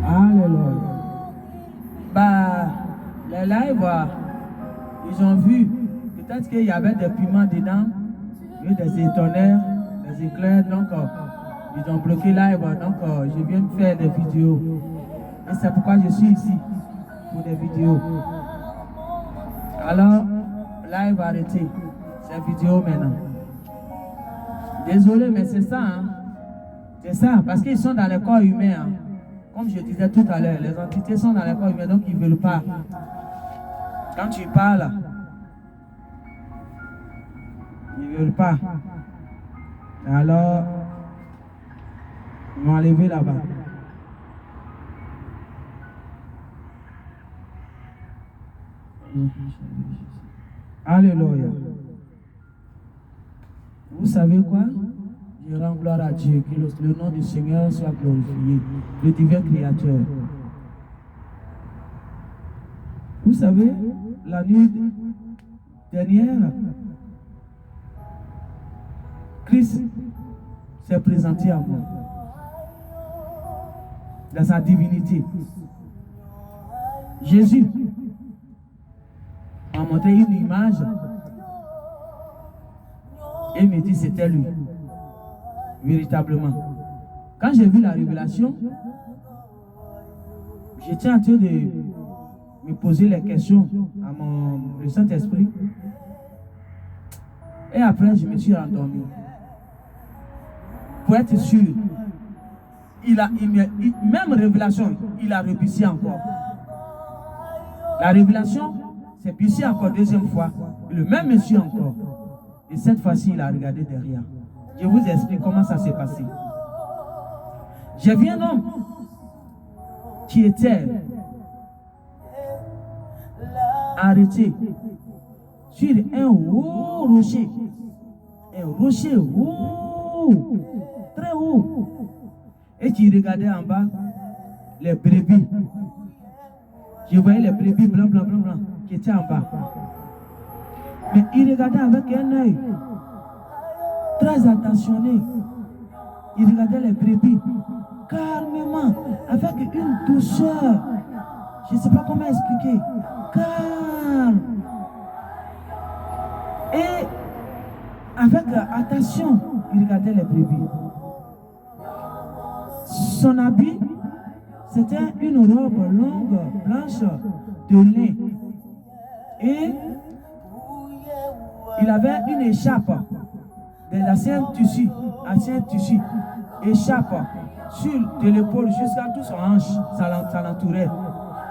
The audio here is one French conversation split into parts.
Alléluia. Bah, les lives, ils ont vu, peut-être qu'il y avait des piments dedans, il y a eu des étonnerres, des éclairs, donc ils ont bloqué live, donc je viens de faire des vidéos. Et c'est pourquoi je suis ici, pour des vidéos. Alors, live arrêté, c'est vidéo maintenant. Désolé, mais c'est ça, hein. C'est ça, parce qu'ils sont dans le corps humain, hein. Comme je disais tout à l'heure, les entités sont dans le corps humain, donc ils ne veulent pas. Quand tu parles, ils ne veulent pas. Alors, ils vont enlever là-bas. Alléluia. Vous savez quoi? Je rends gloire à Dieu, que le nom du Seigneur soit glorifié, le divin créateur. Vous savez, la nuit dernière, Christ s'est présenté à moi, dans sa divinité. Jésus m'a montré une image et me dit que c'était lui, véritablement. Quand j'ai vu la révélation, j'étais en train de me poser les questions à le Saint-Esprit. Et après, je me suis endormi. Pour être sûr, même révélation, il a repoussé encore. La révélation, c'est poussé encore deuxième fois. Le même monsieur encore. Et cette fois-ci, il a regardé derrière. Je vous explique comment ça s'est passé. J'ai vu un homme qui était arrêté sur un haut rocher. Un rocher haut, très haut. Et qui regardait en bas les brebis. Je voyais les brebis blancs qui étaient en bas. Mais il regardait avec un œil très attentionné. Il regardait les brebis calmement, avec une douceur. Je ne sais pas comment expliquer. Calme. Et avec attention, il regardait les brebis. Son habit, c'était une robe longue, blanche, de lin. Et il avait une écharpe de l'ancien tissu, écharpe sur de l'épaule jusqu'à tout son hanche, ça l'entourait.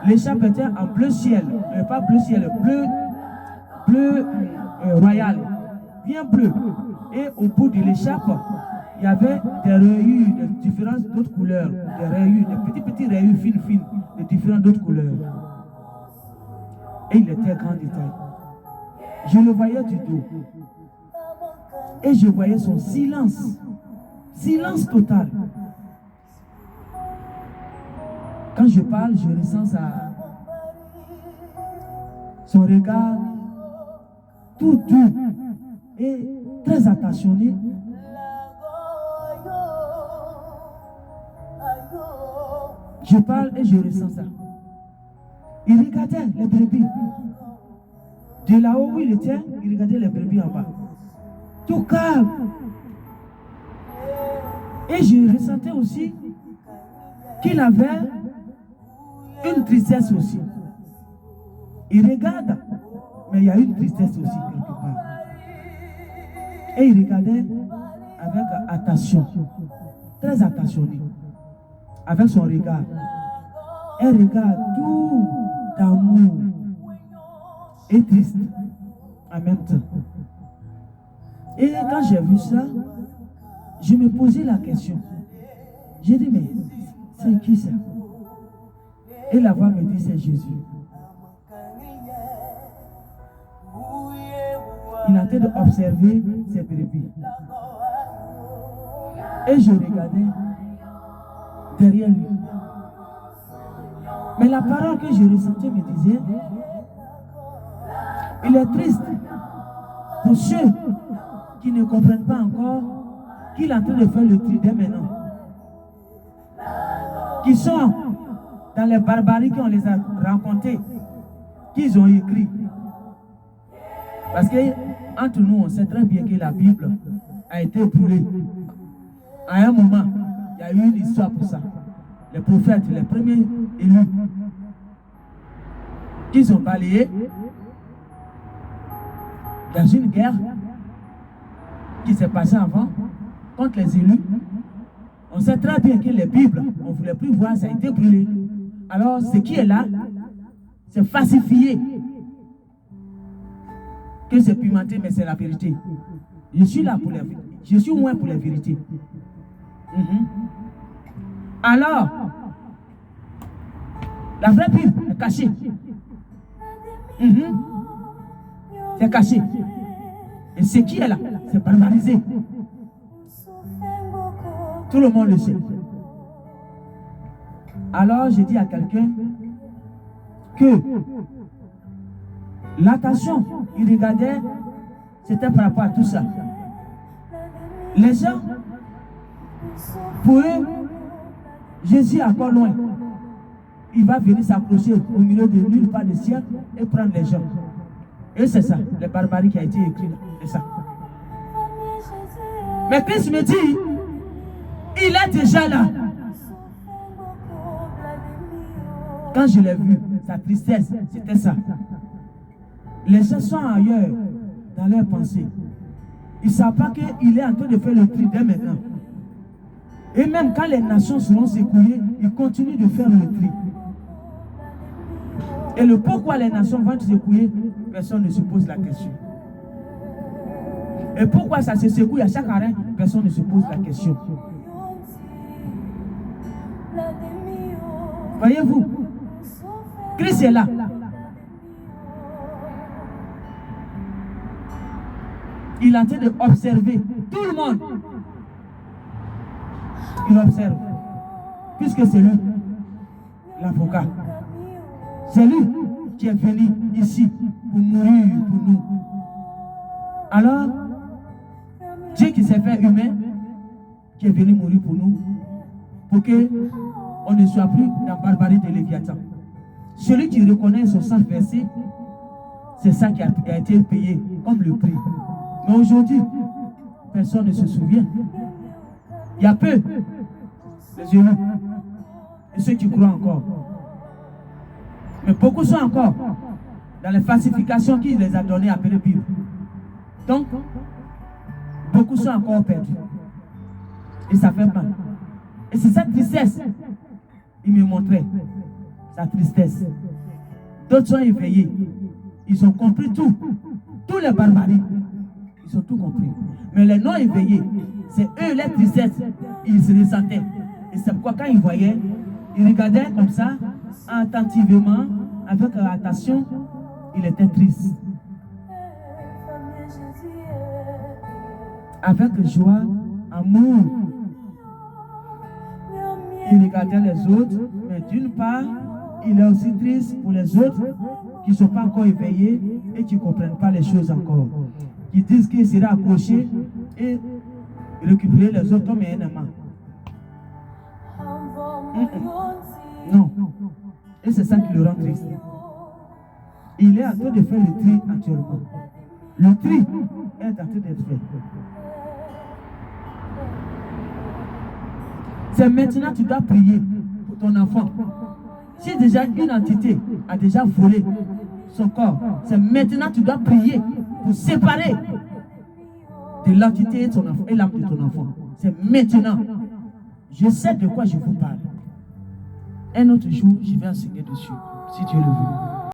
L'écharpe était en bleu ciel, pas bleu ciel, bleu royal, bien bleu. Et au bout de l'écharpe, il y avait des rayures de différentes d'autres couleurs, des rayures, des petits rayures fines, de différentes d'autres couleurs. Et il était grand détail. Je le voyais du dos. Et je voyais son silence. Silence total. Quand je parle, je ressens son regard tout doux et très attentionné. Je parle et je ressens ça. Il regardait les brebis. De là-haut où il était, il regardait les brebis en bas. Tout calme. Et je ressentais aussi qu'il avait une tristesse aussi. Il regarde, mais il y a une tristesse aussi quelque part. Et il regardait avec attention, très attentionné, avec son regard. Un regard doux d'amour et triste en même temps. Et quand j'ai vu ça, je me posais la question. J'ai dit, mais c'est qui ça? Et la voix me dit, c'est Jésus. Il a été d'observer ses brebis. Et je regardais derrière lui. Mais la parole que je ressentais me disait, il est triste pour ceux qui ne comprennent pas encore qu'il est en train de faire le tri dès maintenant. Qui sont dans les barbaries qu'on les a rencontrées, qu'ils ont écrit. Parce que entre nous, on sait très bien que la Bible a été brûlée. À un moment, il y a eu une histoire pour ça. Les prophètes, les premiers élus, qu'ils ont balayé dans une guerre qui s'est passée avant contre les élus. On sait très bien que les Bibles, on ne voulait plus voir, ça a été brûlé. Alors, ce qui est là, c'est falsifié. Que c'est pimenté, mais c'est la vérité. Je suis là pour la vérité. Je suis loin pour la vérité. Alors, la vraie Bible est cachée. C'est caché. Et ce qui est là, c'est barbarisé. Tout le monde le sait. Alors, je dis à quelqu'un que l'attention, il regardait, c'était par rapport à tout ça. Les gens, pour eux, Jésus est encore loin. Il va venir s'accrocher au milieu de nulle part du ciel et prendre les gens. Et c'est ça, les barbaries qui a été écrit là. C'est ça. Mais Christ me dit, il est déjà là. Quand je l'ai vu, sa tristesse, c'était ça. Les gens sont ailleurs dans leurs pensées. Ils ne savent pas qu'il est en train de faire le tri dès maintenant. Et même quand les nations seront secouées, il continue de faire le tri. Et le pourquoi les nations vont se secouer, personne ne se pose la question. Et pourquoi ça se secoue à chaque arrêt, personne ne se pose la question. Voyez-vous, Christ est là. Il est en train d'observer tout le monde. Il observe. Puisque c'est lui, l'avocat. C'est lui qui est venu ici pour mourir pour nous. Alors, Dieu qui s'est fait humain, qui est venu mourir pour nous, pour qu'on ne soit plus dans la barbarie de Léviathan. Celui qui reconnaît son sang versé, c'est ça qui a été payé comme le prix. Mais aujourd'hui, personne ne se souvient. Il y a peu les élus et ceux qui croient encore. Mais beaucoup sont encore dans les falsifications qu'il les a données après le Bible. Donc, beaucoup sont encore perdus. Et ça fait mal. Et c'est sa tristesse. Il me montrait sa tristesse. D'autres sont éveillés. Ils ont compris tout. Tous les barbaries. Ils ont tout compris. Mais les non éveillés, c'est eux les tristesses. Ils se ressentaient. Et c'est pourquoi quand ils voyaient, ils regardaient comme ça, attentivement, avec attention, il était triste. Avec joie, amour. Il regardait les autres, mais d'une part, il est aussi triste pour les autres qui ne sont pas encore éveillés et qui ne comprennent pas les choses encore. Qui disent qu'il sera accroché et récupérer les autres comme un aimant. Non. Et c'est ça qui le rend triste. Il est en train de faire le tri actuellement. Le tri est en train d'être fait. C'est maintenant que tu dois prier pour ton enfant. Si déjà une entité a déjà volé son corps, c'est maintenant que tu dois prier pour séparer de l'entité de ton enfant et l'âme de ton enfant. C'est maintenant. Je sais de quoi je vous parle. Un autre jour, je vais enseigner dessus, si Dieu le veut.